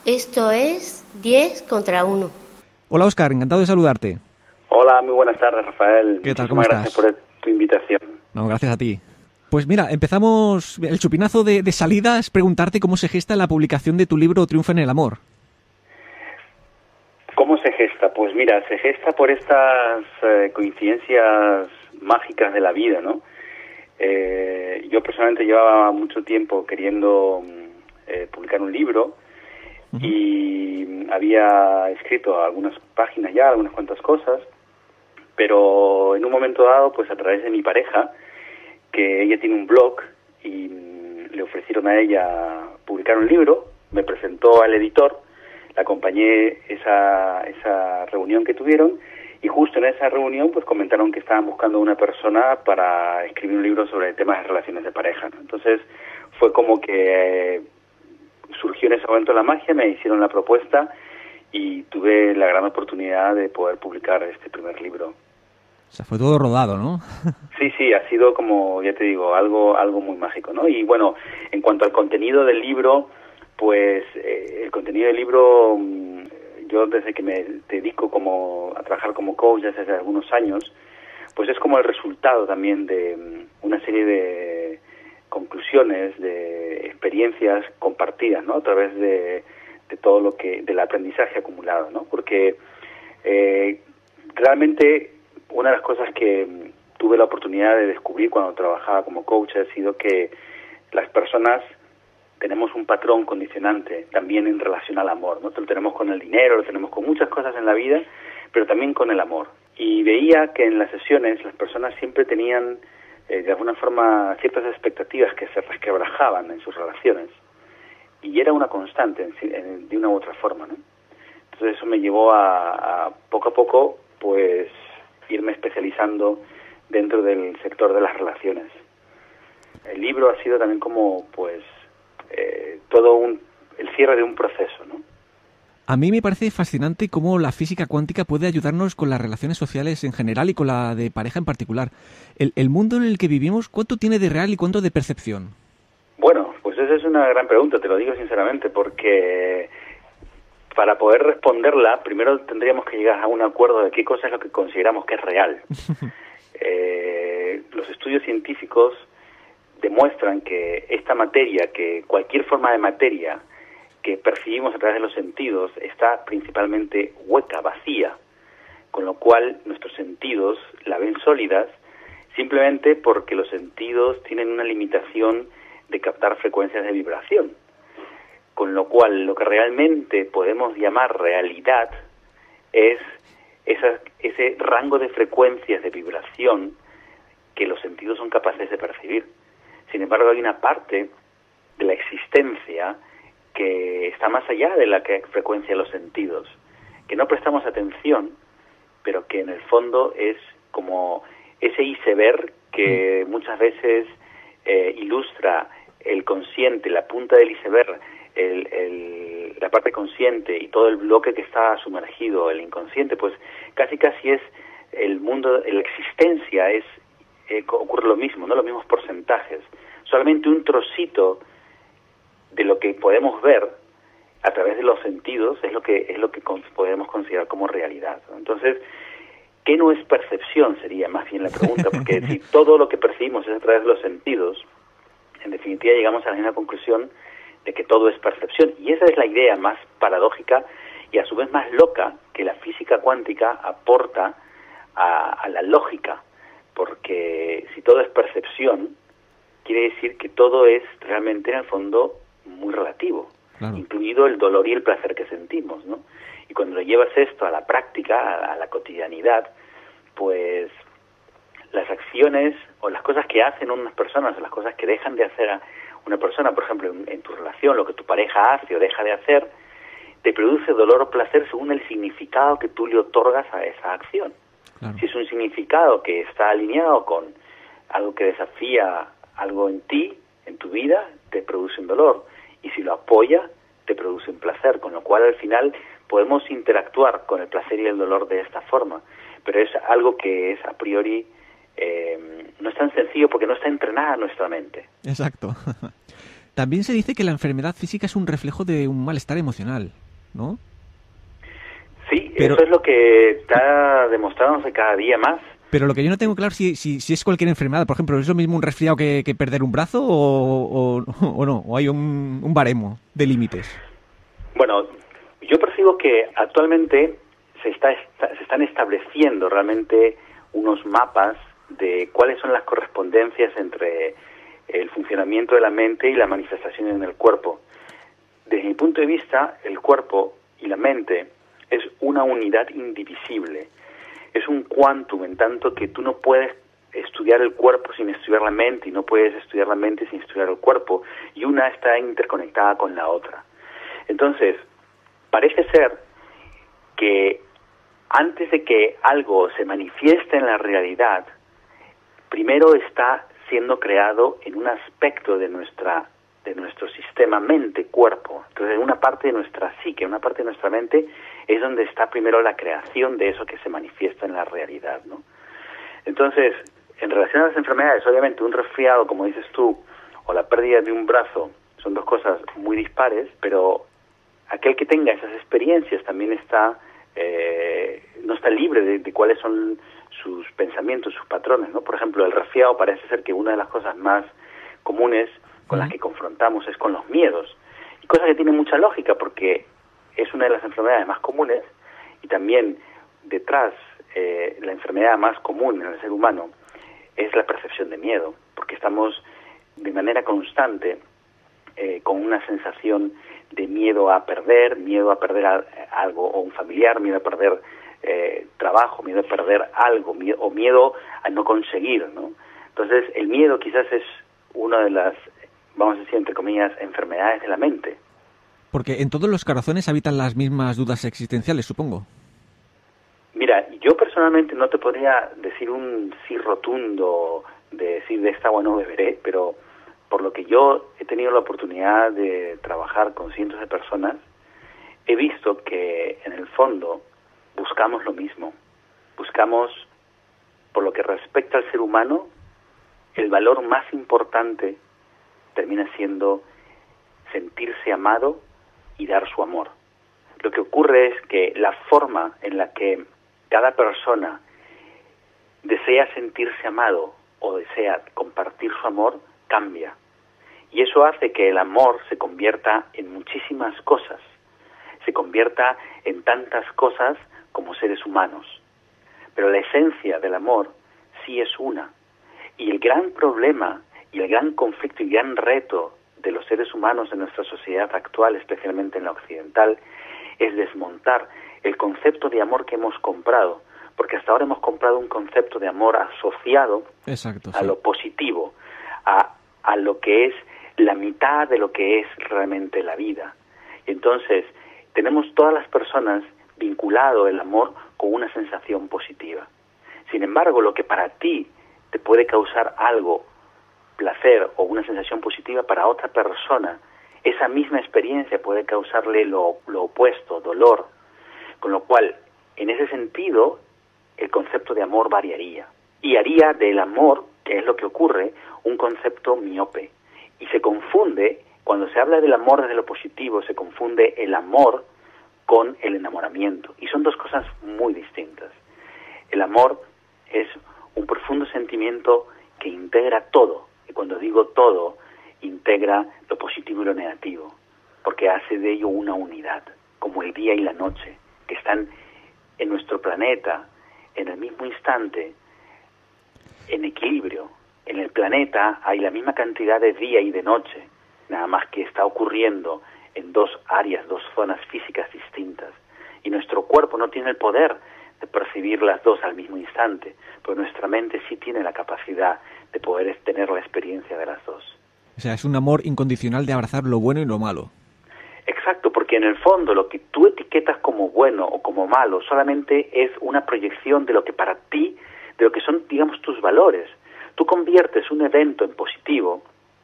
Esto es 10 contra 1. Hola Óscar, encantado de saludarte. Hola, muy buenas tardes, Rafael. ¿Qué tal? ¿Cómo Muchísimas estás? gracias por tu invitación. No, gracias a ti. Pues mira, empezamos. El chupinazo de salida es preguntarte cómo se gesta la publicación de tu libro Triunfa en el amor. ¿Cómo se gesta? Pues mira, se gesta por estas coincidencias mágicas de la vida, ¿no? Yo personalmente llevaba mucho tiempo queriendo publicar un libro y había escrito algunas páginas ya, algunas cuantas cosas, pero en un momento dado, pues a través de mi pareja, que ella tiene un blog y le ofrecieron a ella publicar un libro, me presentó al editor, la acompañé esa reunión que tuvieron y justo en esa reunión pues comentaron que estaban buscando una persona para escribir un libro sobre temas de relaciones de pareja, ¿no? Entonces fue como que surgió en ese momento la magia, me hicieron la propuesta y tuve la gran oportunidad de poder publicar este primer libro. O sea, fue todo rodado, ¿no? Sí, ha sido como, ya te digo, algo muy mágico, ¿no? Y bueno, en cuanto al contenido del libro, pues el contenido del libro, yo desde que me dedico a trabajar como coach desde hace algunos años, pues es como el resultado también de una serie de conclusiones, de experiencias compartidas, ¿no? A través de todo del aprendizaje acumulado, ¿no? Porque realmente una de las cosas que tuve la oportunidad de descubrir cuando trabajaba como coach ha sido que las personas tenemos un patrón condicionante también en relación al amor, ¿no? Lo tenemos con el dinero, lo tenemos con muchas cosas en la vida, pero también con el amor. Y veía que en las sesiones las personas siempre tenían, de alguna forma, ciertas expectativas que se resquebrajaban en sus relaciones. Y era una constante, de una u otra forma, ¿no? Entonces eso me llevó a poco, pues, irme especializando dentro del sector de las relaciones. El libro ha sido también como, pues, el cierre de un proceso, ¿no? A mí me parece fascinante cómo la física cuántica puede ayudarnos con las relaciones sociales en general y con la de pareja en particular. El mundo en el que vivimos, ¿cuánto tiene de real y cuánto de percepción? Bueno, pues esa es una gran pregunta, te lo digo sinceramente, porque para poder responderla, primero tendríamos que llegar a un acuerdo de qué cosa es lo que consideramos que es real. Los estudios científicos demuestran que esta materia, que cualquier forma de materia que percibimos a través de los sentidos, está principalmente hueca, vacía, con lo cual nuestros sentidos la ven sólidas simplemente porque los sentidos tienen una limitación de captar frecuencias de vibración. Con lo cual, lo que realmente podemos llamar realidad es ese rango de frecuencias de vibración que los sentidos son capaces de percibir. Sin embargo, hay una parte de la existencia que está más allá de la frecuencia de los sentidos, que no prestamos atención, pero que en el fondo es como ese iceberg que muchas veces ilustra el consciente, la punta del iceberg, la parte consciente y todo el bloque que está sumergido, el inconsciente, pues casi es el mundo, la existencia ocurre lo mismo, ¿no? Los mismos porcentajes. Solamente un trocito de lo que podemos ver a través de los sentidos es lo que podemos considerar como realidad, ¿no? Entonces, ¿qué no es percepción? Sería más bien la pregunta, porque si todo lo que percibimos es a través de los sentidos, en definitiva llegamos a la misma conclusión de que todo es percepción, y esa es la idea más paradójica y a su vez más loca que la física cuántica aporta a la lógica, porque si todo es percepción, quiere decir que todo es realmente en el fondo muy relativo, claro, incluido el dolor y el placer que sentimos, ¿no? Y cuando lo llevas esto a la práctica, a la cotidianidad, pues las acciones o las cosas que hacen unas personas o las cosas que dejan de hacer a una persona, por ejemplo, en tu relación, lo que tu pareja hace o deja de hacer, te produce dolor o placer según el significado que tú le otorgas a esa acción. Claro. Si es un significado que está alineado con algo que desafía algo en ti, en tu vida, te produce un dolor. Y si lo apoya, te produce un placer. Con lo cual, al final, podemos interactuar con el placer y el dolor de esta forma. Pero es algo que es a priori no es tan sencillo porque no está entrenada nuestra mente. Exacto. También se dice que la enfermedad física es un reflejo de un malestar emocional, ¿no? Sí, pero eso es lo que está demostrándose cada día más. Pero lo que yo no tengo claro si es cualquier enfermedad. Por ejemplo, ¿es lo mismo un resfriado que perder un brazo o no? ¿O hay un baremo de límites? Bueno, yo percibo que actualmente se están estableciendo realmente unos mapas de cuáles son las correspondencias entre el funcionamiento de la mente y la manifestación en el cuerpo. Desde mi punto de vista, el cuerpo y la mente es una unidad indivisible. Es un quantum, en tanto que tú no puedes estudiar el cuerpo sin estudiar la mente y no puedes estudiar la mente sin estudiar el cuerpo, y una está interconectada con la otra. Entonces, parece ser que antes de que algo se manifieste en la realidad, primero está siendo creado en un aspecto de nuestro sistema mente-cuerpo. Entonces, en una parte de nuestra psique, en una parte de nuestra mente, es donde está primero la creación de eso que se manifiesta en la realidad, ¿no? Entonces, en relación a las enfermedades, obviamente un resfriado, como dices tú, o la pérdida de un brazo, son dos cosas muy dispares, pero aquel que tenga esas experiencias también no está libre de cuáles son sus pensamientos, sus patrones, ¿no? Por ejemplo, el resfriado parece ser que una de las cosas más comunes con las que confrontamos es con los miedos, y cosa que tiene mucha lógica porque es una de las enfermedades más comunes, y también detrás la enfermedad más común en el ser humano es la percepción de miedo, porque estamos de manera constante con una sensación de miedo a perder algo, o un familiar, miedo a perder trabajo, miedo a perder algo, o miedo a no conseguir, ¿no? Entonces, el miedo quizás es una de las, vamos a decir, entre comillas, enfermedades de la mente. Porque en todos los corazones habitan las mismas dudas existenciales, supongo. Mira, yo personalmente no te podría decir un sí rotundo de decir de esta agua no beberé, pero por lo que yo he tenido la oportunidad de trabajar con cientos de personas, he visto que en el fondo buscamos lo mismo. Buscamos, por lo que respecta al ser humano, el valor más importante termina siendo sentirse amado y dar su amor. Lo que ocurre es que la forma en la que cada persona desea sentirse amado o desea compartir su amor cambia. Y eso hace que el amor se convierta en muchísimas cosas, se convierta en tantas cosas como seres humanos. Pero la esencia del amor sí es una. Y el gran problema y el gran conflicto y gran reto de los seres humanos en nuestra sociedad actual, especialmente en la occidental, es desmontar el concepto de amor que hemos comprado, porque hasta ahora hemos comprado un concepto de amor asociado a lo positivo, a lo que es la mitad de lo que es realmente la vida. Y entonces tenemos todas las personas vinculado el amor con una sensación positiva. Sin embargo, lo que para ti te puede causar algo, placer o una sensación positiva, para otra persona, esa misma experiencia puede causarle lo opuesto, dolor. Con lo cual, en ese sentido, el concepto de amor variaría. Y haría del amor, que es lo que ocurre, un concepto miope. Y se confunde, cuando se habla del amor desde lo positivo, se confunde el amor con el enamoramiento. Y son dos cosas muy distintas. El amor es un profundo sentimiento que integra todo. Y cuando digo todo, integra lo positivo y lo negativo, porque hace de ello una unidad, como el día y la noche, que están en nuestro planeta en el mismo instante, en equilibrio. En el planeta hay la misma cantidad de día y de noche, nada más que está ocurriendo en dos áreas, dos zonas físicas distintas. Y nuestro cuerpo no tiene el poder de percibir las dos al mismo instante, pero nuestra mente sí tiene la capacidad de poder tener la experiencia de las dos. O sea, es un amor incondicional de abrazar lo bueno y lo malo. Exacto, porque en el fondo lo que tú etiquetas como bueno o como malo solamente es una proyección de lo que para ti, de lo que son, digamos, tus valores. Tú conviertes un evento en positivo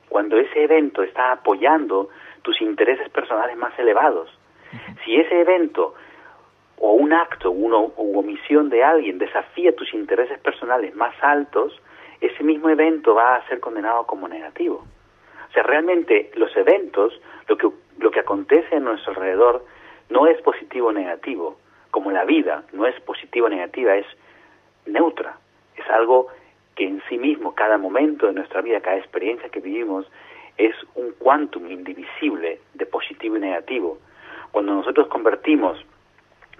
cuando ese evento está apoyando tus intereses personales más elevados. Si ese evento o un acto u omisión de alguien desafía tus intereses personales más altos, ese mismo evento va a ser condenado como negativo. O sea, realmente los eventos, lo que acontece a nuestro alrededor, no es positivo o negativo, como la vida no es positiva o negativa, es neutra, es algo que en sí mismo, cada momento de nuestra vida, cada experiencia que vivimos, es un quantum indivisible de positivo y negativo. Cuando nosotros convertimos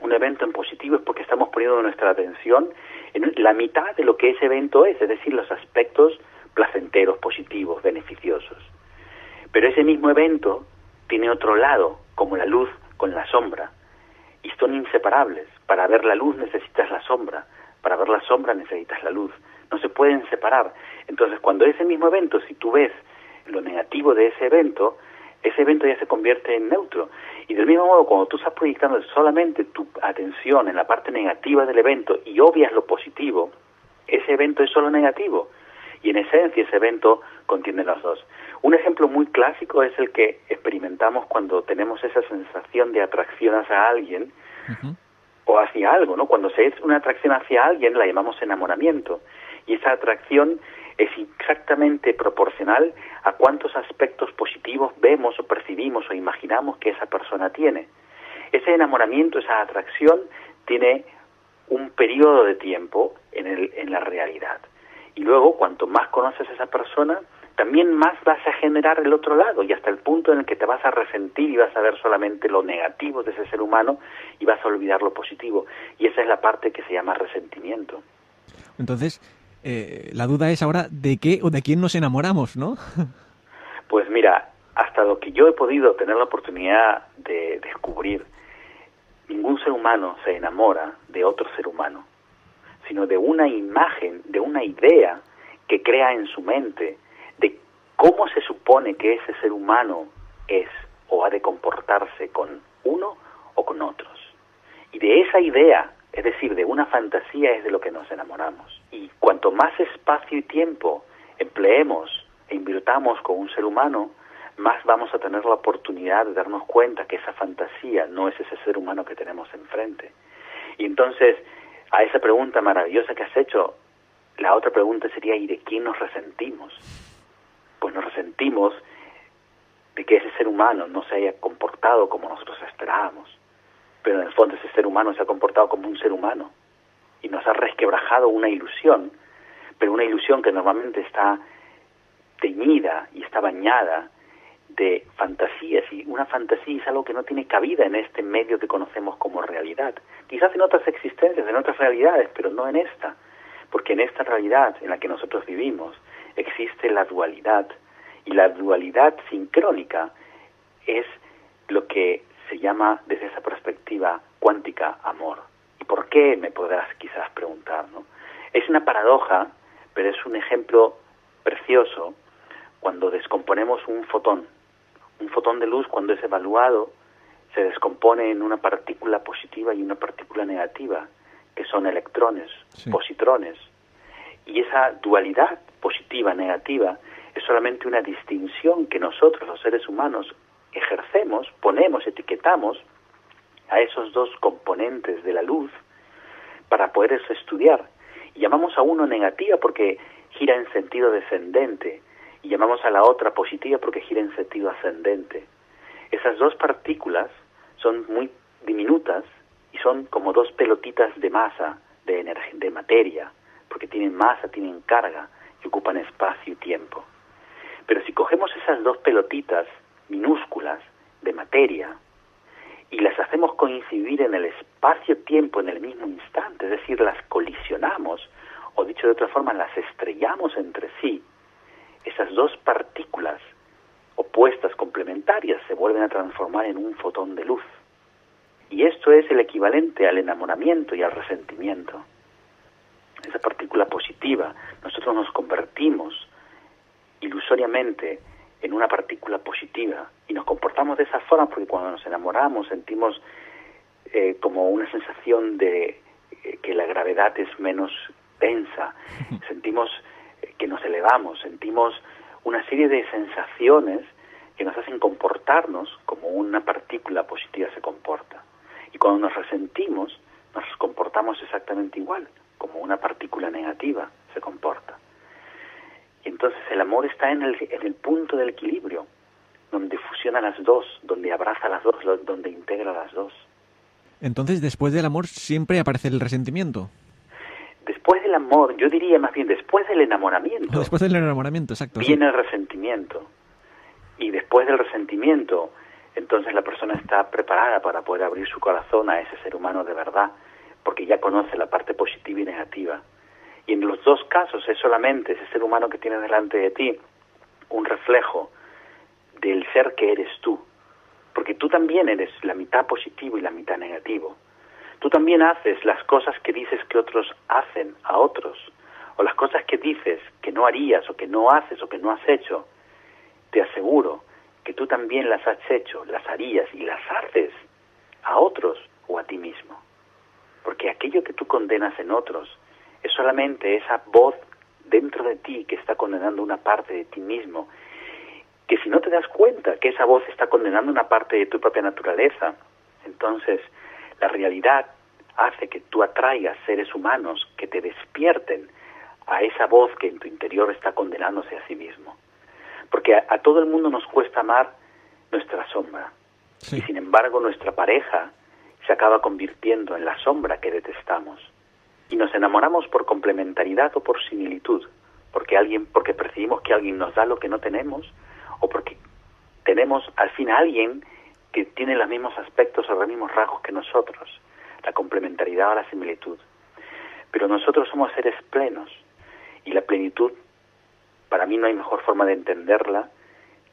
un evento en positivo es porque estamos poniendo nuestra atención en la mitad de lo que ese evento es decir, los aspectos placenteros, positivos, beneficiosos. Pero ese mismo evento tiene otro lado, como la luz con la sombra, y son inseparables. Para ver la luz necesitas la sombra, para ver la sombra necesitas la luz. No se pueden separar. Entonces, cuando ese mismo evento, si tú ves lo negativo de ese evento ya se convierte en neutro. Y del mismo modo, cuando tú estás proyectando solamente tu atención en la parte negativa del evento y obvias lo positivo, ese evento es solo negativo. Y en esencia ese evento contiene los dos. Un ejemplo muy clásico es el que experimentamos cuando tenemos esa sensación de atracción hacia alguien o hacia algo, ¿no? Cuando se es una atracción hacia alguien la llamamos enamoramiento. Y esa atracción es exactamente proporcional a cuántos aspectos positivos vemos o percibimos o imaginamos que esa persona tiene. Ese enamoramiento, esa atracción, tiene un periodo de tiempo en la realidad. Y luego, cuanto más conoces a esa persona, también más vas a generar el otro lado, y hasta el punto en el que te vas a resentir y vas a ver solamente lo negativo de ese ser humano y vas a olvidar lo positivo. Y esa es la parte que se llama resentimiento. Entonces, la duda es ahora de qué o de quién nos enamoramos, ¿no? Pues mira, hasta lo que yo he podido tener la oportunidad de descubrir, ningún ser humano se enamora de otro ser humano, sino de una imagen, de una idea que crea en su mente de cómo se supone que ese ser humano es o ha de comportarse con uno o con otros. Y de esa idea, es decir, de una fantasía, es de lo que nos enamoramos. Y cuanto más espacio y tiempo empleemos e invirtamos con un ser humano, más vamos a tener la oportunidad de darnos cuenta que esa fantasía no es ese ser humano que tenemos enfrente. Y entonces, a esa pregunta maravillosa que has hecho, la otra pregunta sería, ¿y de quién nos resentimos? Pues nos resentimos de que ese ser humano no se haya comportado como nosotros esperábamos. Pero en el fondo ese ser humano se ha comportado como un ser humano y nos ha resquebrajado una ilusión, pero una ilusión que normalmente está teñida y está bañada de fantasías, y una fantasía es algo que no tiene cabida en este medio que conocemos como realidad. Quizás en otras existencias, en otras realidades, pero no en esta, porque en esta realidad en la que nosotros vivimos existe la dualidad, y la dualidad sincrónica es lo que se llama desde esa perspectiva cuántica amor. ¿Y por qué? Me podrás quizás preguntar, ¿no? Es una paradoja, pero es un ejemplo precioso cuando descomponemos un fotón. Un fotón de luz, cuando es evaluado, se descompone en una partícula positiva y una partícula negativa, que son electrones, sí, positrones. Y esa dualidad positiva-negativa es solamente una distinción que nosotros, los seres humanos, ejercemos, ponemos, etiquetamos a esos dos componentes de la luz para poderlos estudiar. Y llamamos a uno negativa porque gira en sentido descendente, y llamamos a la otra positiva porque gira en sentido ascendente. Esas dos partículas son muy diminutas y son como dos pelotitas de masa, de materia, porque tienen masa, tienen carga y ocupan espacio y tiempo. Pero si cogemos esas dos pelotitas minúsculas de materia y las hacemos coincidir en el espacio-tiempo en el mismo instante, es decir, las colisionamos, o dicho de otra forma, las estrellamos entre sí, esas dos partículas opuestas complementarias se vuelven a transformar en un fotón de luz. Y esto es el equivalente al enamoramiento y al resentimiento. Esa partícula positiva, nosotros nos convertimos ilusoriamente en una partícula positiva y nos comportamos de esa forma porque cuando nos enamoramos sentimos como una sensación de que la gravedad es menos densa, sentimos que nos elevamos, sentimos una serie de sensaciones que nos hacen comportarnos como una partícula positiva se comporta. Y cuando nos resentimos, nos comportamos exactamente igual, como una partícula negativa se comporta. Y entonces el amor está en el punto del equilibrio, donde fusiona las dos, donde abraza las dos, donde integra las dos. Entonces, después del amor siempre aparece el resentimiento. Después del amor, yo diría más bien después del enamoramiento. Después del enamoramiento, exacto. Viene el resentimiento. Y después del resentimiento, entonces la persona está preparada para poder abrir su corazón a ese ser humano de verdad, porque ya conoce la parte positiva y negativa. Y en los dos casos es solamente ese ser humano que tienes delante de ti un reflejo del ser que eres tú. Porque tú también eres la mitad positivo y la mitad negativo. Tú también haces las cosas que dices que otros hacen a otros, o las cosas que dices que no harías, o que no haces, o que no has hecho. Te aseguro que tú también las has hecho, las harías y las haces a otros o a ti mismo. Porque aquello que tú condenas en otros es solamente esa voz dentro de ti que está condenando una parte de ti mismo, que si no te das cuenta que esa voz está condenando una parte de tu propia naturaleza, entonces la realidad hace que tú atraigas seres humanos que te despierten a esa voz que en tu interior está condenándose a sí mismo. Porque a todo el mundo nos cuesta amar nuestra sombra. Sí. Y sin embargo nuestra pareja se acaba convirtiendo en la sombra que detestamos. Y nos enamoramos por complementariedad o por similitud. Porque percibimos que alguien nos da lo que no tenemos, o porque tenemos al fin a alguien que tiene los mismos aspectos o los mismos rasgos que nosotros. La complementariedad o la similitud. Pero nosotros somos seres plenos. Y la plenitud, para mí no hay mejor forma de entenderla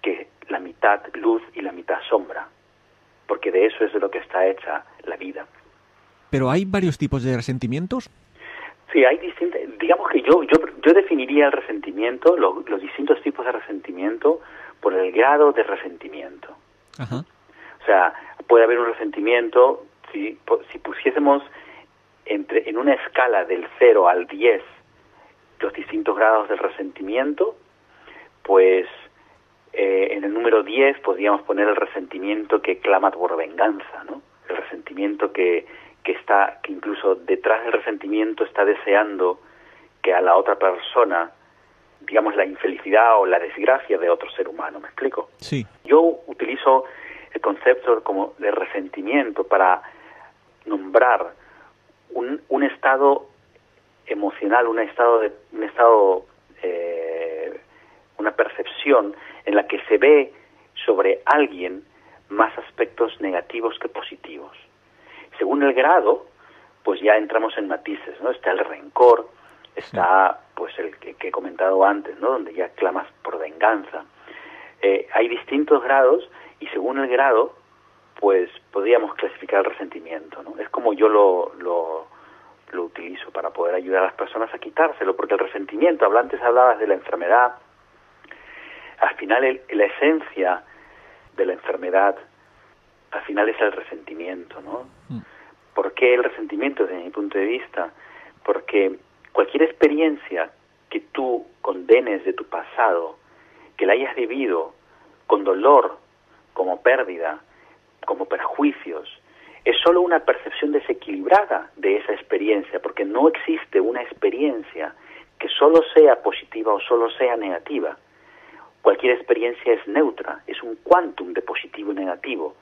que la mitad luz y la mitad sombra, porque de eso es de lo que está hecha la vida. ¿Pero hay varios tipos de resentimientos? Sí, hay distintos. Digamos que yo definiría el resentimiento, los distintos tipos de resentimiento, por el grado de resentimiento. Ajá. O sea, puede haber un resentimiento, si pusiésemos en una escala del 0 al 10 los distintos grados del resentimiento, pues en el número 10 podríamos poner el resentimiento que clama por venganza, ¿no? El resentimiento que incluso detrás del resentimiento está deseando que a la otra persona, digamos, la infelicidad o la desgracia de otro ser humano. ¿Me explico? Sí. Yo utilizo el concepto como de resentimiento para nombrar un estado emocional, una percepción en la que se ve sobre alguien más aspectos negativos que positivos. Según el grado, pues ya entramos en matices, ¿no? Está el rencor, está pues el que he comentado antes, ¿no? Donde ya clamas por venganza. Hay distintos grados y según el grado, pues podríamos clasificar el resentimiento, ¿no? Es como yo lo utilizo para poder ayudar a las personas a quitárselo, porque el resentimiento, antes hablabas de la enfermedad, al final la esencia de la enfermedad, al final es el resentimiento, ¿no? ¿Por qué el resentimiento desde mi punto de vista? Porque cualquier experiencia que tú condenes de tu pasado, que la hayas vivido con dolor, como pérdida, como perjuicios, es solo una percepción desequilibrada de esa experiencia, porque no existe una experiencia que solo sea positiva o solo sea negativa. Cualquier experiencia es neutra, es un quantum de positivo y negativo.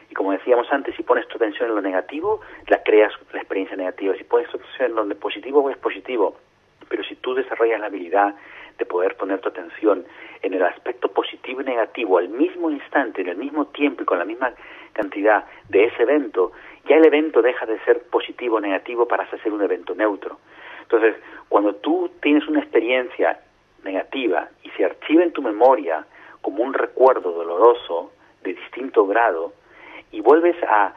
Y como decíamos antes, si pones tu atención en lo negativo, la creas la experiencia negativa. Si pones tu atención en lo positivo, es positivo. Pero si tú desarrollas la habilidad de poder poner tu atención en el aspecto positivo y negativo al mismo instante, en el mismo tiempo y con la misma cantidad de ese evento, ya el evento deja de ser positivo o negativo para ser un evento neutro. Entonces, cuando tú tienes una experiencia negativa y se archiva en tu memoria como un recuerdo doloroso de distinto grado y vuelves a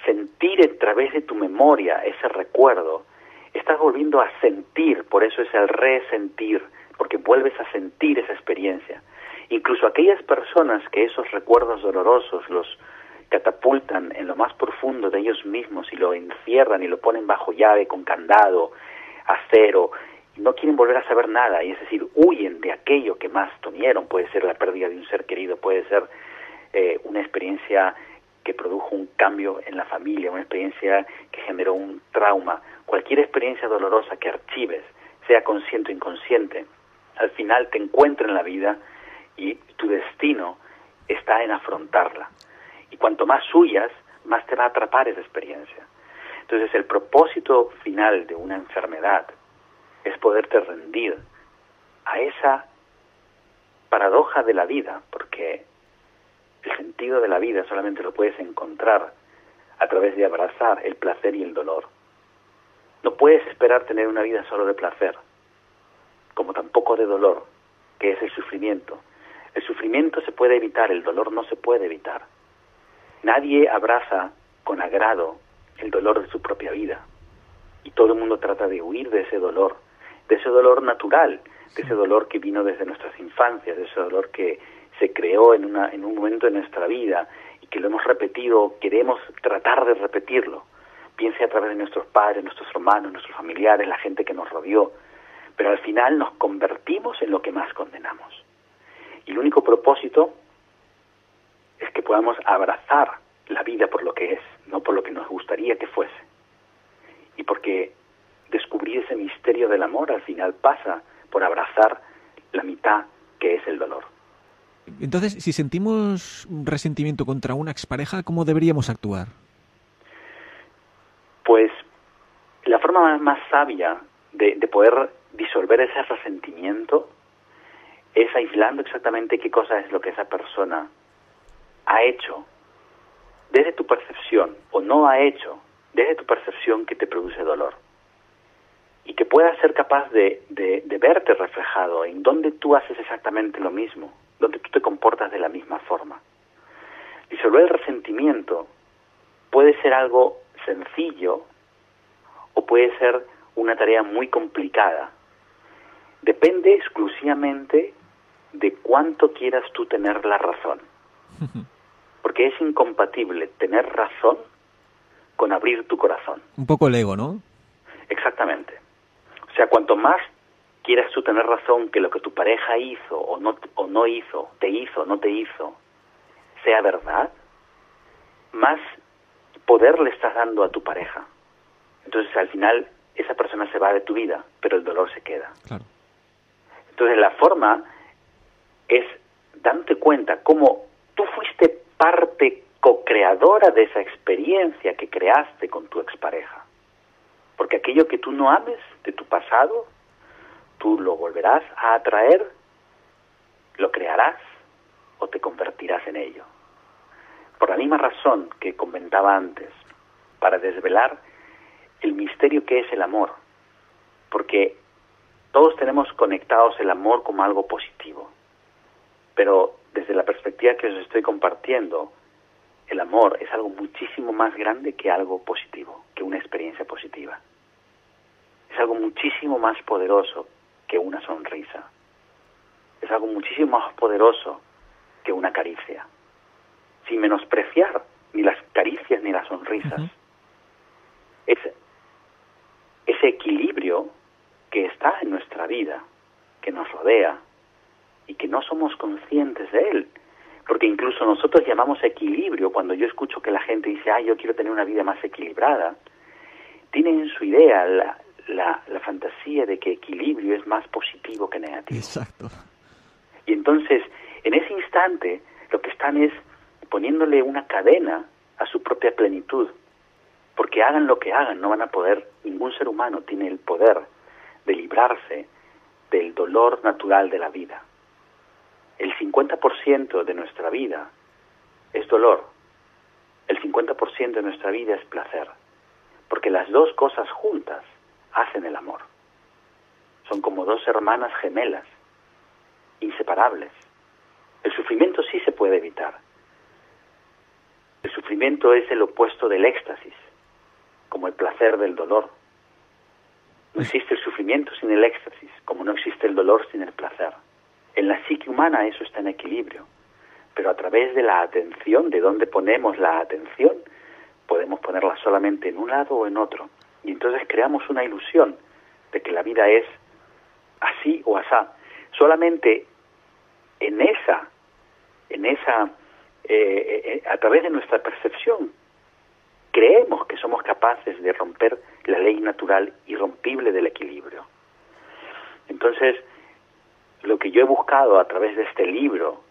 sentir a través de tu memoria ese recuerdo, estás volviendo a sentir, por eso es el resentir, porque vuelves a sentir esa experiencia. Incluso aquellas personas que esos recuerdos dolorosos los catapultan en lo más profundo de ellos mismos y lo encierran y lo ponen bajo llave, con candado, acero, y no quieren volver a saber nada, y es decir, huyen de aquello que más temieron. Puede ser la pérdida de un ser querido, puede ser una experiencia que produjo un cambio en la familia, una experiencia que generó un trauma. Cualquier experiencia dolorosa que archives, sea consciente o inconsciente, al final te encuentra en la vida y tu destino está en afrontarla. Y cuanto más huyas, más te va a atrapar esa experiencia. Entonces, el propósito final de una enfermedad es poderte rendir a esa paradoja de la vida, porque el sentido de la vida solamente lo puedes encontrar a través de abrazar el placer y el dolor. No puedes esperar tener una vida solo de placer, como tampoco de dolor, que es el sufrimiento. El sufrimiento se puede evitar, el dolor no se puede evitar. Nadie abraza con agrado el dolor de su propia vida. Y todo el mundo trata de huir de ese dolor natural, de ese dolor que vino desde nuestras infancias, de ese dolor que se creó en un momento de nuestra vida y que lo hemos repetido, queremos tratar de repetirlo. Piense a través de nuestros padres, nuestros hermanos, nuestros familiares, la gente que nos rodeó. Pero al final nos convertimos en lo que más condenamos. Y el único propósito es que podamos abrazar la vida por lo que es, no por lo que nos gustaría que fuese. Y porque descubrir ese misterio del amor al final pasa por abrazar la mitad que es el dolor. Entonces, si sentimos resentimiento contra una expareja, ¿cómo deberíamos actuar? Pues la forma más sabia de poder disolver ese resentimiento es aislando exactamente qué cosa es lo que esa persona ha hecho desde tu percepción o no ha hecho desde tu percepción que te produce dolor. Y que puedas ser capaz de verte reflejado en donde tú haces exactamente lo mismo, donde tú te comportas de la misma forma. Disolver el resentimiento puede ser algo sencillo o puede ser una tarea muy complicada. Depende exclusivamente de cuánto quieras tú tener la razón. Porque es incompatible tener razón con abrir tu corazón. Un poco el ego, ¿no? Exactamente. O sea, cuanto más quieras tú tener razón que lo que tu pareja hizo o no hizo, te hizo o no te hizo, sea verdad, más poder le estás dando a tu pareja. Entonces, al final, esa persona se va de tu vida, pero el dolor se queda. Claro. Entonces, la forma es darte cuenta cómo tú fuiste parte co-creadora de esa experiencia que creaste con tu expareja. Porque aquello que tú no ames de tu pasado, tú lo volverás a atraer, lo crearás o te convertirás en ello. Por la misma razón que comentaba antes, para desvelar el misterio que es el amor. Porque todos tenemos conectados el amor como algo positivo. Pero desde la perspectiva que os estoy compartiendo, el amor es algo muchísimo más grande que algo positivo, que una experiencia positiva. Es algo muchísimo más poderoso que una sonrisa. Es algo muchísimo más poderoso que una caricia. Sin menospreciar ni las caricias ni las sonrisas. Uh-huh. Es ese equilibrio que está en nuestra vida, que nos rodea y que no somos conscientes de él. Porque incluso nosotros llamamos equilibrio, cuando yo escucho que la gente dice, yo quiero tener una vida más equilibrada, tienen en su idea la fantasía de que equilibrio es más positivo que negativo. Exacto. Y entonces, en ese instante, lo que están es poniéndole una cadena a su propia plenitud. Porque hagan lo que hagan, no van a poder, ningún ser humano tiene el poder de librarse del dolor natural de la vida. El 50% de nuestra vida es dolor. El 50% de nuestra vida es placer. Porque las dos cosas juntas hacen el amor. Son como dos hermanas gemelas, inseparables. El sufrimiento sí se puede evitar. El sufrimiento es el opuesto del éxtasis, como el placer del dolor. No existe el sufrimiento sin el éxtasis, como no existe el dolor sin el placer. En la psique humana eso está en equilibrio, pero a través de la atención, de dónde ponemos la atención, podemos ponerla solamente en un lado o en otro. Y entonces creamos una ilusión de que la vida es así o asá. Solamente a través de nuestra percepción, creemos que somos capaces de romper la ley natural irrompible del equilibrio. Entonces, lo que yo he buscado a través de este libro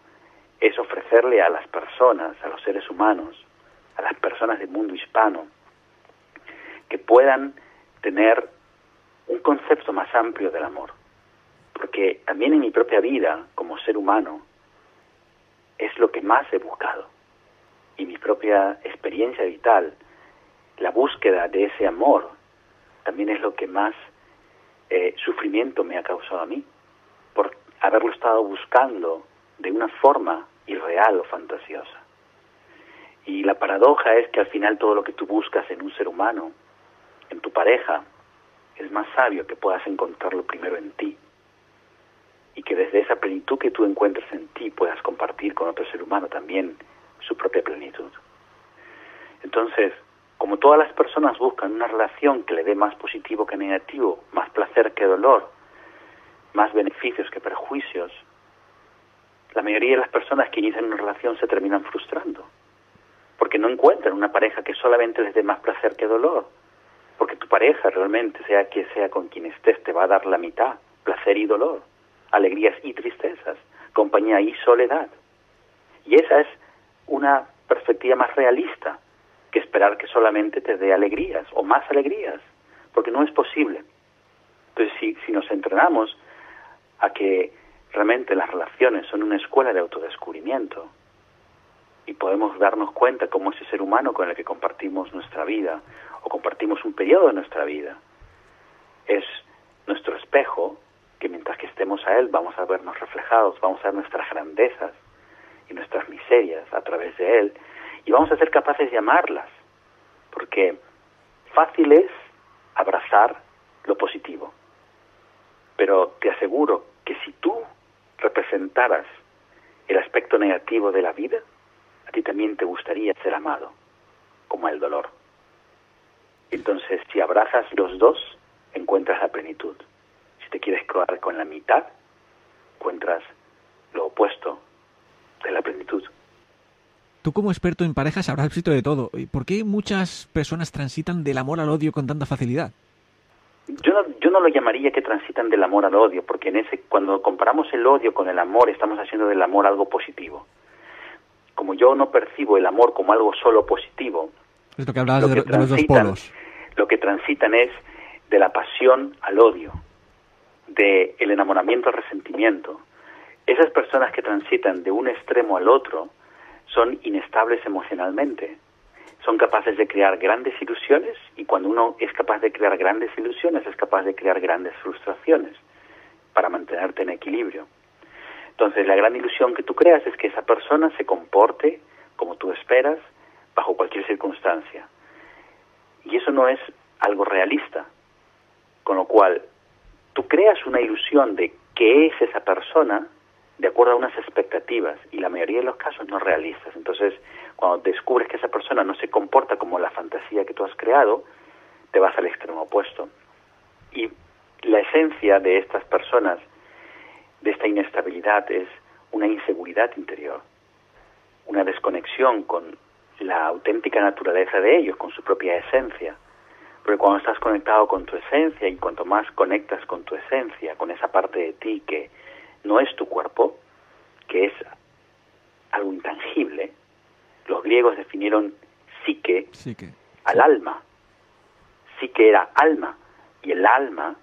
es ofrecerle a las personas, a los seres humanos, a las personas del mundo hispano, que puedan tener un concepto más amplio del amor. Porque también en mi propia vida, como ser humano, es lo que más he buscado. Y mi propia experiencia vital, la búsqueda de ese amor, también es lo que más sufrimiento me ha causado a mí, por haberlo estado buscando de una forma irreal o fantasiosa. Y la paradoja es que al final todo lo que tú buscas en un ser humano, en tu pareja, es más sabio que puedas encontrarlo primero en ti. Y que desde esa plenitud que tú encuentres en ti puedas compartir con otro ser humano también su propia plenitud. Entonces, como todas las personas buscan una relación que le dé más positivo que negativo, más placer que dolor, más beneficios que perjuicios, la mayoría de las personas que inician una relación se terminan frustrando, porque no encuentran una pareja que solamente les dé más placer que dolor, porque tu pareja realmente, sea que sea con quien estés, te va a dar la mitad, placer y dolor, alegrías y tristezas, compañía y soledad. Y esa es una perspectiva más realista que esperar que solamente te dé alegrías o más alegrías, porque no es posible. Entonces, si nos entrenamos a que realmente las relaciones son una escuela de autodescubrimiento y podemos darnos cuenta cómo ese ser humano con el que compartimos nuestra vida o compartimos un periodo de nuestra vida es nuestro espejo, que mientras que estemos a él vamos a vernos reflejados, vamos a ver nuestras grandezas y nuestras miserias a través de él, y vamos a ser capaces de amarlas, porque fácil es abrazar lo positivo, pero te aseguro que si tú representaras el aspecto negativo de la vida, a ti también te gustaría ser amado, como el dolor. Entonces, si abrazas los dos, encuentras la plenitud. Si te quieres quedar con la mitad, encuentras lo opuesto de la plenitud. Tú como experto en parejas habrás visto de todo. ¿Por qué muchas personas transitan del amor al odio con tanta facilidad? Yo no lo llamaría que transitan del amor al odio, porque cuando comparamos el odio con el amor, estamos haciendo del amor algo positivo. Como yo no percibo el amor como algo solo positivo, es lo que hablabas de los dos polos. Lo que transitan es de la pasión al odio, del enamoramiento al resentimiento. Esas personas que transitan de un extremo al otro son inestables emocionalmente. Son capaces de crear grandes ilusiones, y cuando uno es capaz de crear grandes ilusiones, es capaz de crear grandes frustraciones para mantenerte en equilibrio. Entonces, la gran ilusión que tú creas es que esa persona se comporte como tú esperas, bajo cualquier circunstancia. Y eso no es algo realista. Con lo cual, tú creas una ilusión de qué es esa persona de acuerdo a unas expectativas, y la mayoría de los casos no realistas. Entonces, cuando descubres que esa persona no se comporta como la fantasía que tú has creado, te vas al extremo opuesto. Y la esencia de estas personas, de esta inestabilidad, es una inseguridad interior, una desconexión con la auténtica naturaleza de ellos, con su propia esencia. Porque cuando estás conectado con tu esencia, y cuanto más conectas con tu esencia, con esa parte de ti que no es tu cuerpo, que es algo intangible, los griegos definieron psique al alma. Psique era alma, y el alma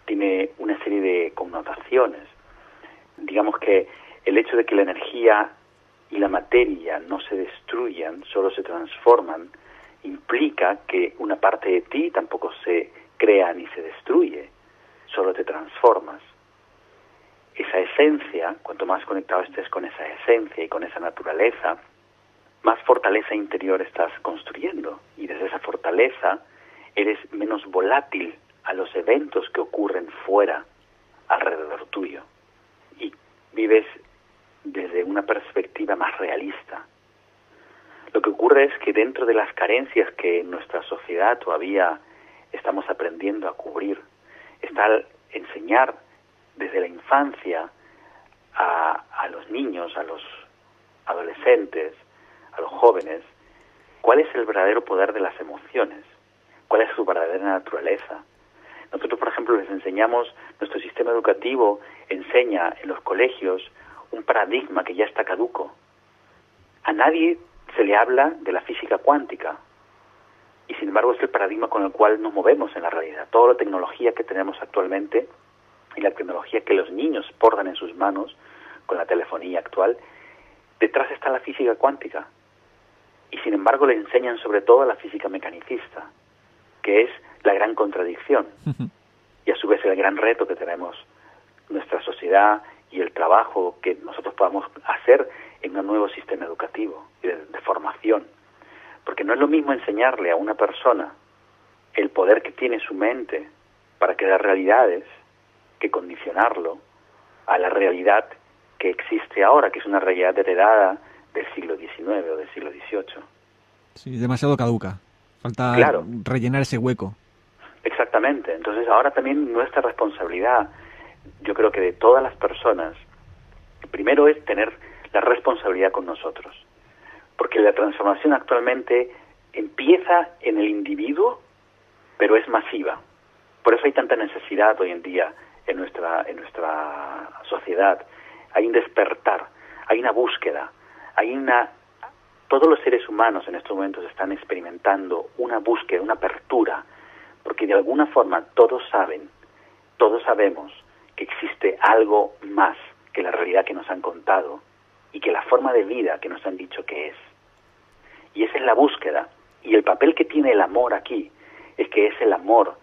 tiene una serie de connotaciones. Digamos que el hecho de que la energía y la materia no se destruyan, solo se transforman, implica que una parte de ti tampoco se crea ni se destruye, solo te transformas. Esa esencia, cuanto más conectado estés con esa esencia y con esa naturaleza, más fortaleza interior estás construyendo, y desde esa fortaleza eres menos volátil a los eventos que ocurren fuera, alrededor tuyo, y vives desde una perspectiva más realista. Lo que ocurre es que dentro de las carencias que en nuestra sociedad todavía estamos aprendiendo a cubrir, está el enseñar desde la infancia a los niños, a los adolescentes, a los jóvenes, cuál es el verdadero poder de las emociones, cuál es su verdadera naturaleza. Nosotros, por ejemplo, les enseñamos, nuestro sistema educativo enseña en los colegios un paradigma que ya está caduco. A nadie se le habla de la física cuántica, y sin embargo es el paradigma con el cual nos movemos en la realidad. Toda la tecnología que tenemos actualmente y la tecnología que los niños portan en sus manos con la telefonía actual, detrás está la física cuántica. Y sin embargo le enseñan sobre todo a la física mecanicista, que es la gran contradicción y a su vez el gran reto que tenemos nuestra sociedad y el trabajo que nosotros podamos hacer en un nuevo sistema educativo y de formación. Porque no es lo mismo enseñarle a una persona el poder que tiene su mente para crear realidades que condicionarlo a la realidad que existe ahora, que es una realidad heredada del siglo XIX o del siglo XVIII. Sí, demasiado caduca. Falta rellenar ese hueco. Exactamente. Entonces ahora también nuestra responsabilidad, yo creo que de todas las personas, primero es tener la responsabilidad con nosotros. Porque la transformación actualmente empieza en el individuo, pero es masiva. Por eso hay tanta necesidad hoy en día en nuestra sociedad. Hay un despertar, hay una búsqueda, todos los seres humanos en estos momentos están experimentando una búsqueda, una apertura, porque de alguna forma todos sabemos que existe algo más que la realidad que nos han contado y que la forma de vida que nos han dicho que es. Y esa es la búsqueda. Y el papel que tiene el amor aquí es que es el amor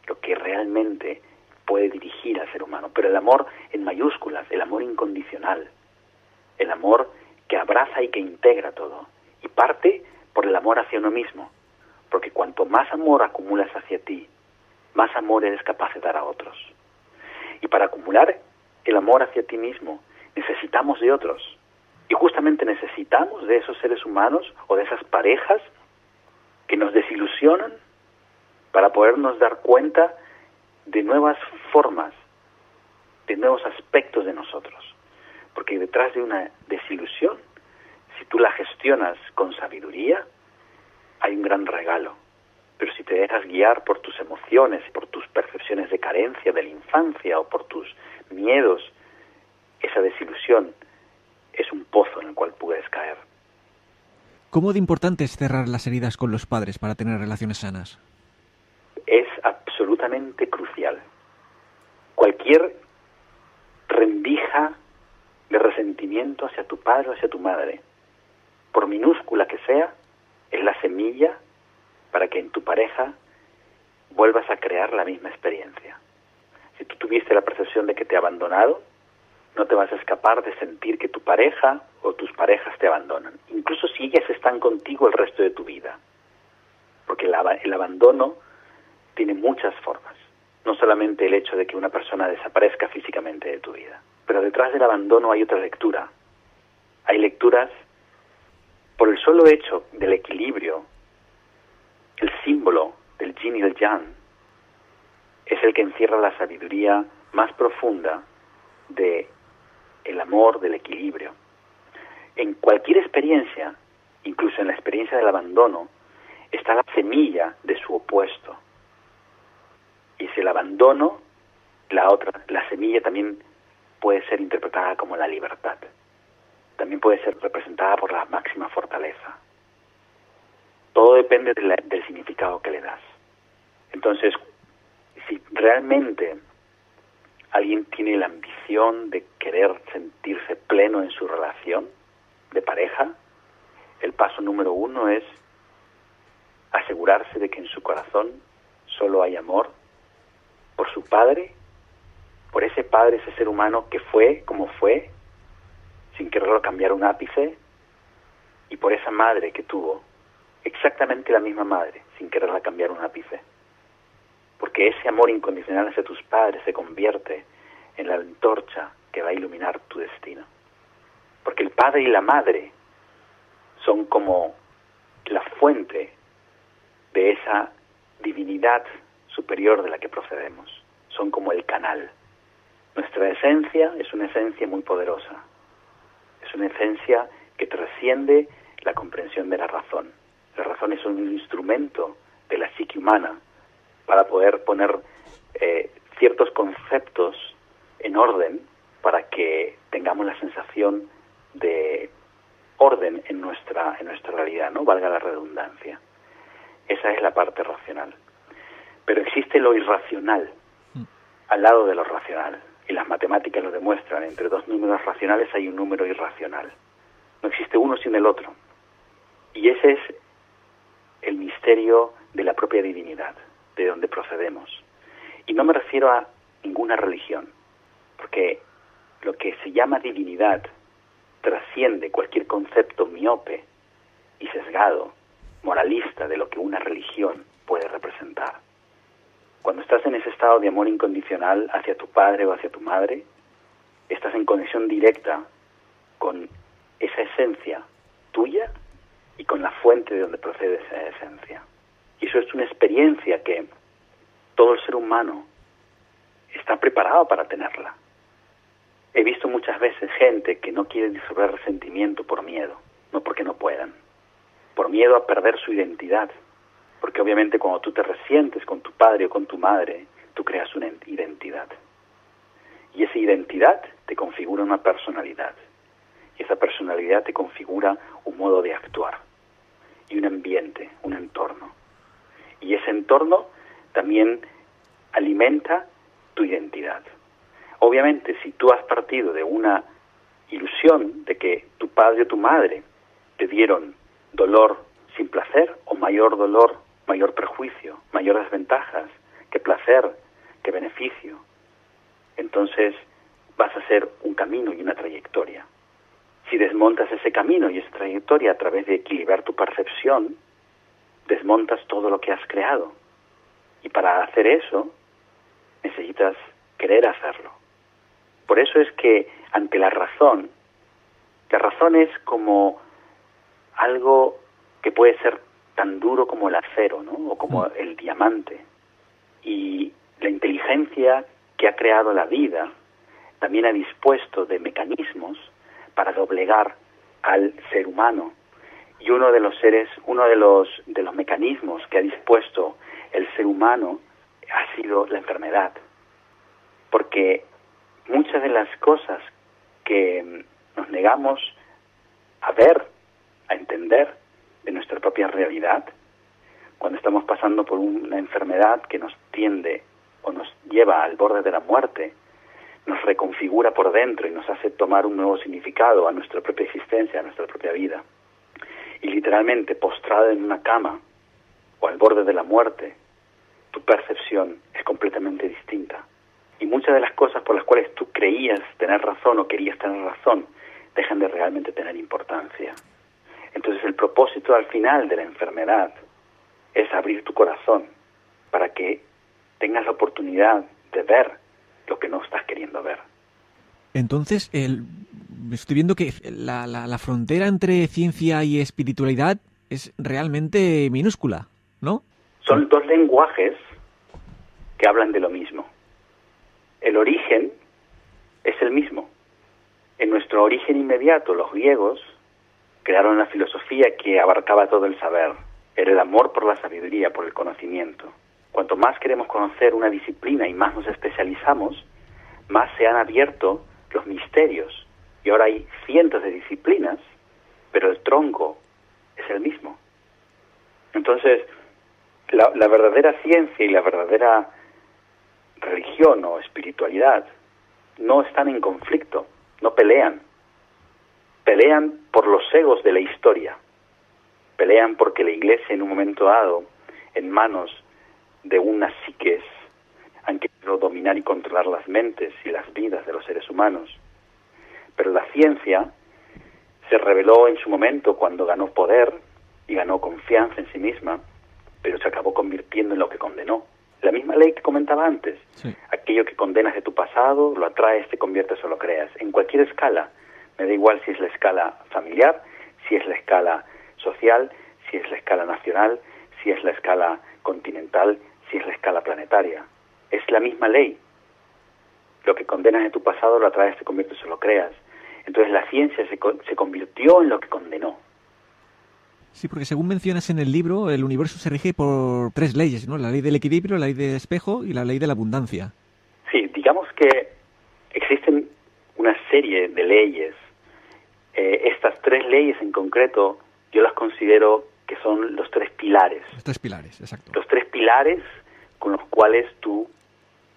lo que realmente puede dirigir al ser humano. Pero el amor en mayúsculas, el amor incondicional, el amor que abraza y que integra todo. Y parte por el amor hacia uno mismo. Porque cuanto más amor acumulas hacia ti, más amor eres capaz de dar a otros. Y para acumular el amor hacia ti mismo, necesitamos de otros. Y justamente necesitamos de esos seres humanos o de esas parejas que nos desilusionan para podernos dar cuenta de nuevas formas, de nuevos aspectos de nosotros. Porque detrás de una desilusión, si tú la gestionas con sabiduría, hay un gran regalo. Pero si te dejas guiar por tus emociones, por tus percepciones de carencia de la infancia o por tus miedos, esa desilusión es un pozo en el cual puedes caer. ¿Cómo de importante es cerrar las heridas con los padres para tener relaciones sanas? Es absolutamente crucial. Cualquier rendija de resentimiento hacia tu padre o hacia tu madre, por minúscula que sea, es la semilla para que en tu pareja vuelvas a crear la misma experiencia. Si tú tuviste la percepción de que te ha abandonado, no te vas a escapar de sentir que tu pareja o tus parejas te abandonan, incluso si ellas están contigo el resto de tu vida. Porque el abandono tiene muchas formas, no solamente el hecho de que una persona desaparezca físicamente de tu vida, pero detrás del abandono hay otra lectura. Hay lecturas por el solo hecho del equilibrio. El símbolo del yin y el yang es el que encierra la sabiduría más profunda de el amor, del equilibrio. En cualquier experiencia, incluso en la experiencia del abandono, está la semilla de su opuesto. Y si el abandono, la semilla también puede ser interpretada como la libertad. También puede ser representada por la máxima fortaleza. Todo depende del significado que le das. Entonces, si realmente alguien tiene la ambición de querer sentirse pleno en su relación de pareja, el paso número 1 es asegurarse de que en su corazón solo hay amor por su padre, por ese padre, ese ser humano que fue como fue, sin quererlo cambiar un ápice, y por esa madre que tuvo, exactamente la misma madre, sin quererla cambiar un ápice. Porque ese amor incondicional hacia tus padres se convierte en la antorcha que va a iluminar tu destino. Porque el padre y la madre son como la fuente de esa divinidad superior de la que procedemos. Son como el canal. Nuestra esencia es una esencia muy poderosa. Es una esencia que trasciende la comprensión de la razón. La razón es un instrumento de la psique humana para poder poner ciertos conceptos en orden para que tengamos la sensación de orden en nuestra realidad, ¿no? Valga la redundancia. Esa es la parte racional. Pero existe lo irracional al lado de lo racional, y las matemáticas lo demuestran. Entre dos números racionales hay un número irracional. No existe uno sin el otro. Y ese es el misterio de la propia divinidad, de donde procedemos. Y no me refiero a ninguna religión, porque lo que se llama divinidad trasciende cualquier concepto miope y sesgado, moralista, de lo que una religión puede representar. Cuando estás en ese estado de amor incondicional hacia tu padre o hacia tu madre, estás en conexión directa con esa esencia tuya y con la fuente de donde procede esa esencia. Y eso es una experiencia que todo el ser humano está preparado para tenerla. He visto muchas veces gente que no quiere disolver resentimiento por miedo, no porque no puedan, por miedo a perder su identidad. Porque obviamente cuando tú te resientes con tu padre o con tu madre, tú creas una identidad. Y esa identidad te configura una personalidad. Y esa personalidad te configura un modo de actuar. Y un ambiente, un entorno. Y ese entorno también alimenta tu identidad. Obviamente, si tú has partido de una ilusión de que tu padre o tu madre te dieron dolor sin placer, o mayor dolor, mayor perjuicio, mayor desventajas, que placer, que beneficio, entonces vas a hacer un camino y una trayectoria. Si desmontas ese camino y esa trayectoria a través de equilibrar tu percepción, desmontas todo lo que has creado. Y para hacer eso, necesitas querer hacerlo. Por eso es que ante la razón es como algo que puede ser tan duro como el acero, ¿no? O como el diamante. Y la inteligencia que ha creado la vida también ha dispuesto de mecanismos para doblegar al ser humano. Y uno de los mecanismos que ha dispuesto el ser humano ha sido la enfermedad. Porque muchas de las cosas que nos negamos a ver, a entender de nuestra propia realidad, cuando estamos pasando por una enfermedad que nos tiende o nos lleva al borde de la muerte, nos reconfigura por dentro y nos hace tomar un nuevo significado a nuestra propia existencia, a nuestra propia vida. Y literalmente, postrado en una cama o al borde de la muerte, tu percepción es completamente distinta. Y muchas de las cosas por las cuales tú creías tener razón o querías tener razón, dejan de realmente tener importancia. Entonces el propósito al final de la enfermedad es abrir tu corazón para que tengas la oportunidad de ver lo que no estás queriendo ver. Entonces, estoy viendo que la frontera entre ciencia y espiritualidad es realmente minúscula, ¿no? Son dos lenguajes que hablan de lo mismo. El origen es el mismo. En nuestro origen inmediato, los griegos crearon una filosofía que abarcaba todo el saber. Era el amor por la sabiduría, por el conocimiento. Cuanto más queremos conocer una disciplina y más nos especializamos, más se han abierto los misterios. Y ahora hay cientos de disciplinas, pero el tronco es el mismo. Entonces, la verdadera ciencia y la verdadera religión o espiritualidad no están en conflicto, no pelean. Pelean por los egos de la historia. Pelean porque la Iglesia en un momento dado, en manos de unas psiques, han querido dominar y controlar las mentes y las vidas de los seres humanos. Pero la ciencia se reveló en su momento cuando ganó poder y ganó confianza en sí misma, pero se acabó convirtiendo en lo que condenó. La misma ley que comentaba antes. Sí. Aquello que condenas de tu pasado, lo atraes, te conviertes o lo creas. En cualquier escala. Me da igual si es la escala familiar, si es la escala social, si es la escala nacional, si es la escala continental, si es la escala planetaria. Es la misma ley. Lo que condenas de tu pasado, lo atraes, te conviertes o lo creas. Entonces la ciencia se convirtió en lo que condenó. Sí, porque según mencionas en el libro, el universo se rige por 3 leyes, ¿no? La ley del equilibrio, la ley del espejo y la ley de la abundancia. Sí, digamos que existen una serie de leyes. Estas 3 leyes en concreto yo las considero que son los 3 pilares. Los 3 pilares, exacto. Los 3 pilares con los cuales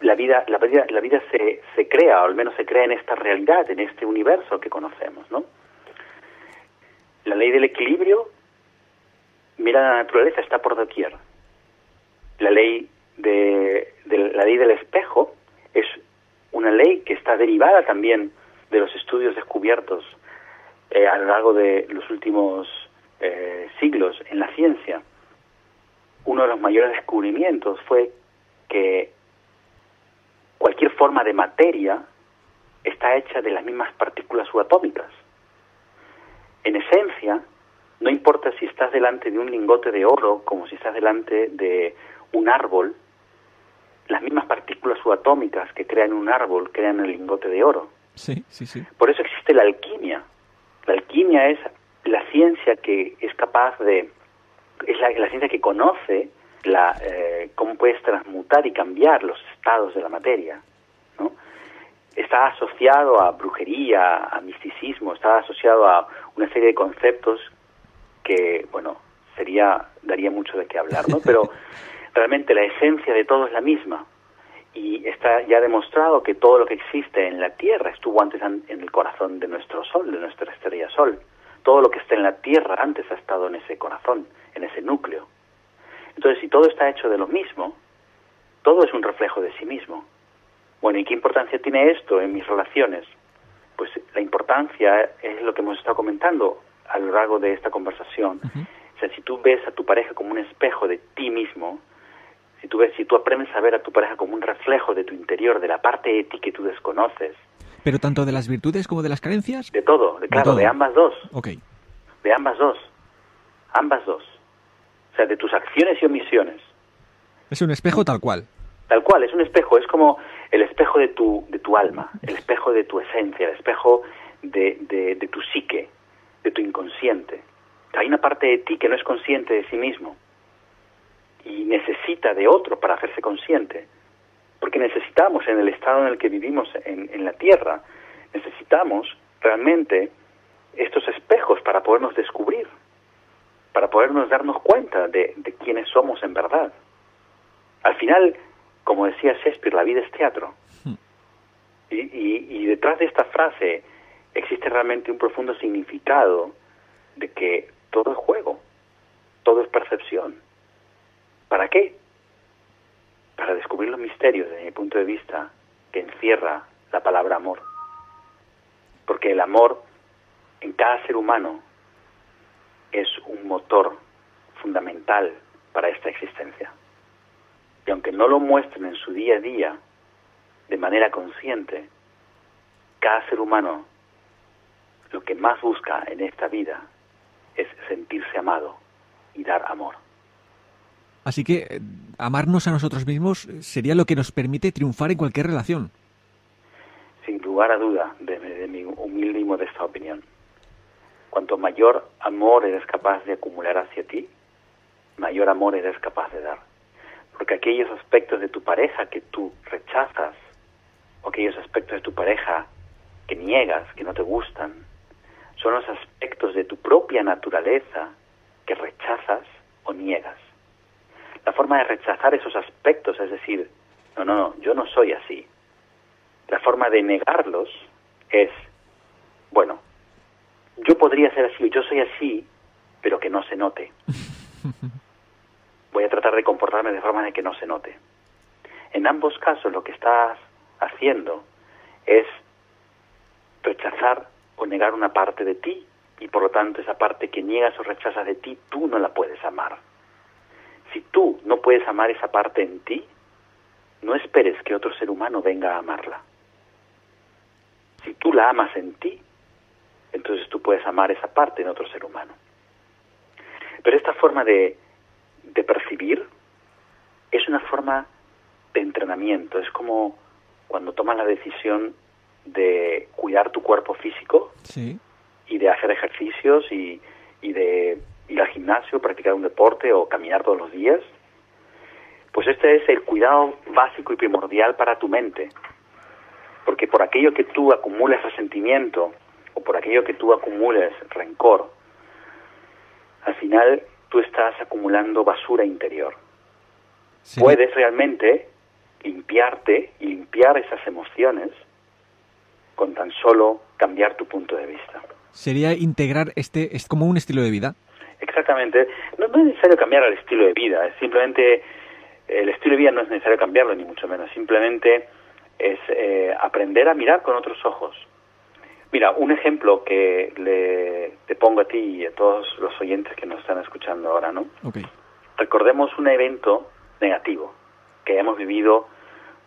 la vida se crea, o al menos se crea en esta realidad, en este universo que conocemos, ¿no? La ley del equilibrio, mira, la naturaleza está por doquier. La ley la ley del espejo es una ley que está derivada también de los estudios descubiertos a lo largo de los últimos siglos en la ciencia. Uno de los mayores descubrimientos fue que cualquier forma de materia está hecha de las mismas partículas subatómicas. En esencia, no importa si estás delante de un lingote de oro como si estás delante de un árbol, las mismas partículas subatómicas que crean un árbol crean el lingote de oro. Sí, sí, sí. Por eso existe la alquimia. La alquimia es la ciencia que es capaz de... es la ciencia que conoce cómo puedes transmutar y cambiar los estados de la materia, ¿no? Está asociado a brujería, a misticismo, está asociado a una serie de conceptos que, bueno, daría mucho de qué hablar, ¿no? Pero realmente la esencia de todo es la misma, y está ya demostrado que todo lo que existe en la Tierra estuvo antes en el corazón de nuestro Sol, de nuestra estrella Sol. Todo lo que está en la Tierra antes ha estado en ese corazón, en ese núcleo. Entonces, si todo está hecho de lo mismo, todo es un reflejo de sí mismo. Bueno, ¿y qué importancia tiene esto en mis relaciones? Pues la importancia es lo que hemos estado comentando a lo largo de esta conversación. Uh-huh. O sea, si tú ves a tu pareja como un espejo de ti mismo, si tú aprendes a ver a tu pareja como un reflejo de tu interior, de la parte de ti que tú desconoces. ¿Pero tanto de las virtudes como de las carencias? De todo, claro, de ambas dos. Ok. De ambas dos. Ambas dos. O sea, de tus acciones y omisiones. Es un espejo tal cual. Tal cual, es un espejo, es como el espejo de tu alma, el espejo de tu esencia, el espejo de tu psique, de tu inconsciente. Hay una parte de ti que no es consciente de sí mismo y necesita de otro para hacerse consciente, porque necesitamos, en el estado en el que vivimos en la Tierra, necesitamos realmente estos espejos para podernos descubrir, para podernos darnos cuenta de quiénes somos en verdad. Al final, como decía Shakespeare, la vida es teatro. Y detrás de esta frase existe realmente un profundo significado de que todo es juego, todo es percepción. ¿Para qué? Para descubrir los misterios, desde mi punto de vista, que encierra la palabra amor. Porque el amor en cada ser humano es un motor fundamental para esta existencia. Y aunque no lo muestren en su día a día de manera consciente, cada ser humano lo que más busca en esta vida es sentirse amado y dar amor. Así que amarnos a nosotros mismos sería lo que nos permite triunfar en cualquier relación. Sin lugar a duda, de mi humilde y modesta opinión. Cuanto mayor amor eres capaz de acumular hacia ti, mayor amor eres capaz de dar. Porque aquellos aspectos de tu pareja que tú rechazas, o aquellos aspectos de tu pareja que niegas, que no te gustan, son los aspectos de tu propia naturaleza que rechazas o niegas. La forma de rechazar esos aspectos es decir, no, yo no soy así. La forma de negarlos es, bueno, yo podría ser así, yo soy así, pero que no se note. Voy a tratar de comportarme de forma de que no se note. En ambos casos lo que estás haciendo es rechazar o negar una parte de ti, y por lo tanto esa parte que niegas o rechazas de ti, tú no la puedes amar. Si tú no puedes amar esa parte en ti, no esperes que otro ser humano venga a amarla. Si tú la amas en ti, entonces tú puedes amar esa parte en otro ser humano. Pero esta forma de percibir es una forma de entrenamiento. Es como cuando tomas la decisión de cuidar tu cuerpo físico, sí, y de hacer ejercicios y de ir al gimnasio, practicar un deporte o caminar todos los días. Pues este es el cuidado básico y primordial para tu mente. Porque por aquello que tú acumules resentimiento o por aquello que tú acumules rencor, al final tú estás acumulando basura interior. Sí. Puedes realmente limpiarte y limpiar esas emociones con tan solo cambiar tu punto de vista. Sería integrar es como un estilo de vida. Exactamente. No es necesario cambiar el estilo de vida, es simplemente el estilo de vida no es necesario cambiarlo, ni mucho menos. Simplemente es aprender a mirar con otros ojos. Mira, un ejemplo que te pongo a ti y a todos los oyentes que nos están escuchando ahora, ¿no? Okay. Recordemos un evento negativo que hemos vivido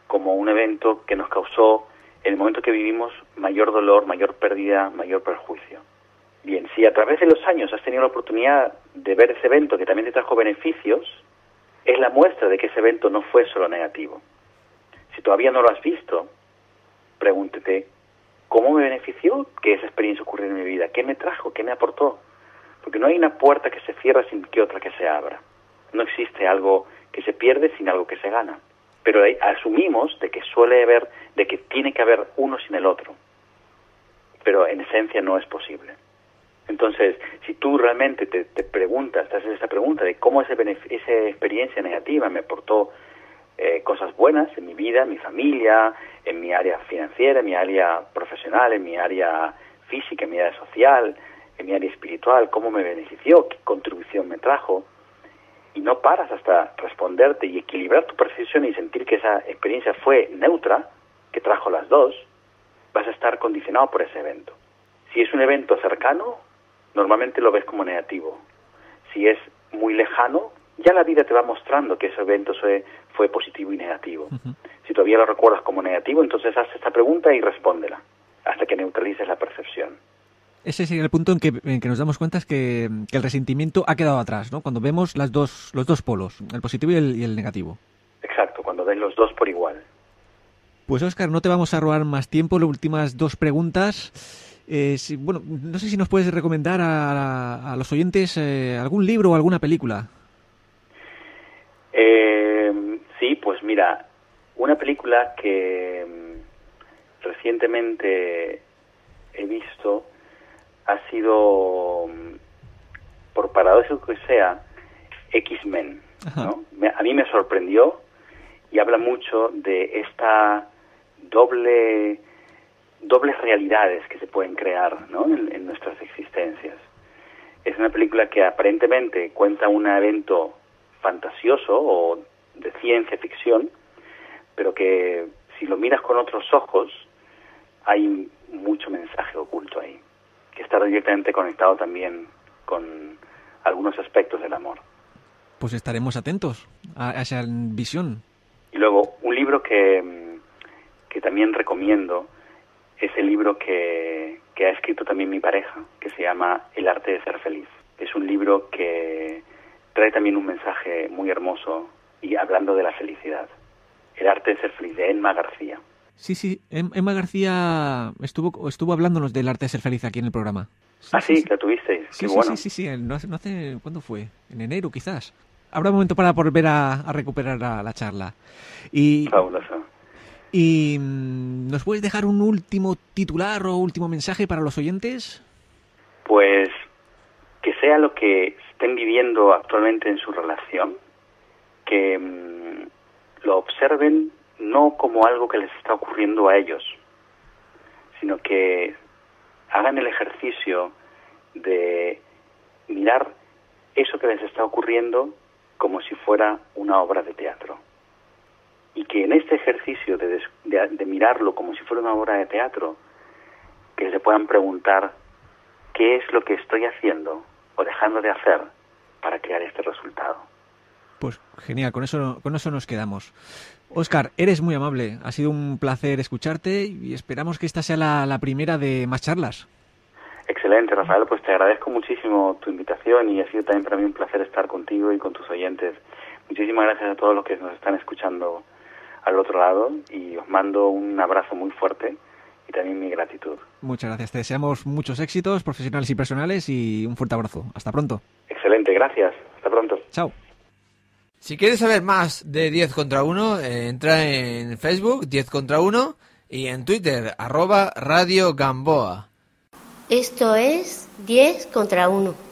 como un evento que nos causó, en el momento que vivimos, mayor dolor, mayor pérdida, mayor perjuicio. Bien, si a través de los años has tenido la oportunidad de ver ese evento que también te trajo beneficios, es la muestra de que ese evento no fue solo negativo. Si todavía no lo has visto, pregúntete, ¿cómo me benefició que esa experiencia ocurriera en mi vida? ¿Qué me trajo? ¿Qué me aportó? Porque no hay una puerta que se cierra sin que otra que se abra. No existe algo que se pierde sin algo que se gana. Pero asumimos de que de que tiene que haber uno sin el otro. Pero en esencia no es posible. Entonces, si tú realmente te preguntas, te haces esta pregunta de cómo esa experiencia negativa me aportó cosas buenas en mi vida, en mi familia, en mi área financiera, en mi área profesional, en mi área física, en mi área social, en mi área espiritual, cómo me benefició, qué contribución me trajo, y no paras hasta responderte y equilibrar tu percepción y sentir que esa experiencia fue neutra, que trajo las dos, vas a estar condicionado por ese evento. Si es un evento cercano, normalmente lo ves como negativo. Si es muy lejano, ya la vida te va mostrando que ese evento fue positivo y negativo. Uh-huh. Si todavía lo recuerdas como negativo, entonces haz esta pregunta y respóndela, hasta que neutralices la percepción. Ese sería el punto en que nos damos cuenta es que el resentimiento ha quedado atrás, ¿no? Cuando vemos los dos polos, el positivo y el negativo. Exacto, cuando ves los dos por igual. Pues Óscar, no te vamos a robar más tiempo, las últimas dos preguntas. No sé si nos puedes recomendar a los oyentes algún libro o alguna película. Sí, pues mira, una película que recientemente he visto ha sido, por paradójico que sea, X-Men, ¿no? A mí me sorprendió y habla mucho de esta dobles realidades que se pueden crear, ¿no? en nuestras existencias. Es una película que aparentemente cuenta un evento fantasioso o de ciencia ficción, pero que si lo miras con otros ojos hay mucho mensaje oculto ahí, que está directamente conectado también con algunos aspectos del amor. Pues estaremos atentos a esa visión. Y luego, un libro que también recomiendo es el libro que ha escrito también mi pareja, que se llama El arte de ser feliz. Es un libro que trae también un mensaje muy hermoso y hablando de la felicidad. El arte de ser feliz, de Emma García. Sí, Emma García estuvo hablándonos del arte de ser feliz aquí en el programa. Sí, la tuvisteis. Sí, qué bueno. Sí, no hace, ¿cuándo fue? En enero quizás. Habrá un momento para volver a recuperar la charla. Fabuloso. ¿Y nos puedes dejar un último titular o último mensaje para los oyentes? Pues que sea lo que estén viviendo actualmente en su relación, que lo observen no como algo que les está ocurriendo a ellos, sino que hagan el ejercicio de mirar eso que les está ocurriendo como si fuera una obra de teatro. Y que en este ejercicio de mirarlo como si fuera una obra de teatro, que se puedan preguntar qué es lo que estoy haciendo o dejando de hacer para crear este resultado. Pues genial, con eso nos quedamos. Óscar, eres muy amable, ha sido un placer escucharte y esperamos que esta sea la primera de más charlas. Excelente, Rafael, pues te agradezco muchísimo tu invitación y ha sido también para mí un placer estar contigo y con tus oyentes. Muchísimas gracias a todos los que nos están escuchando al otro lado y os mando un abrazo muy fuerte y también mi gratitud. Muchas gracias, te deseamos muchos éxitos profesionales y personales y un fuerte abrazo. Hasta pronto. Excelente, gracias. Hasta pronto. Chao. Si quieres saber más de 10 contra 1, entra en Facebook, 10 contra 1, Y en Twitter, @Radio Gamboa. Esto es 10 contra 1.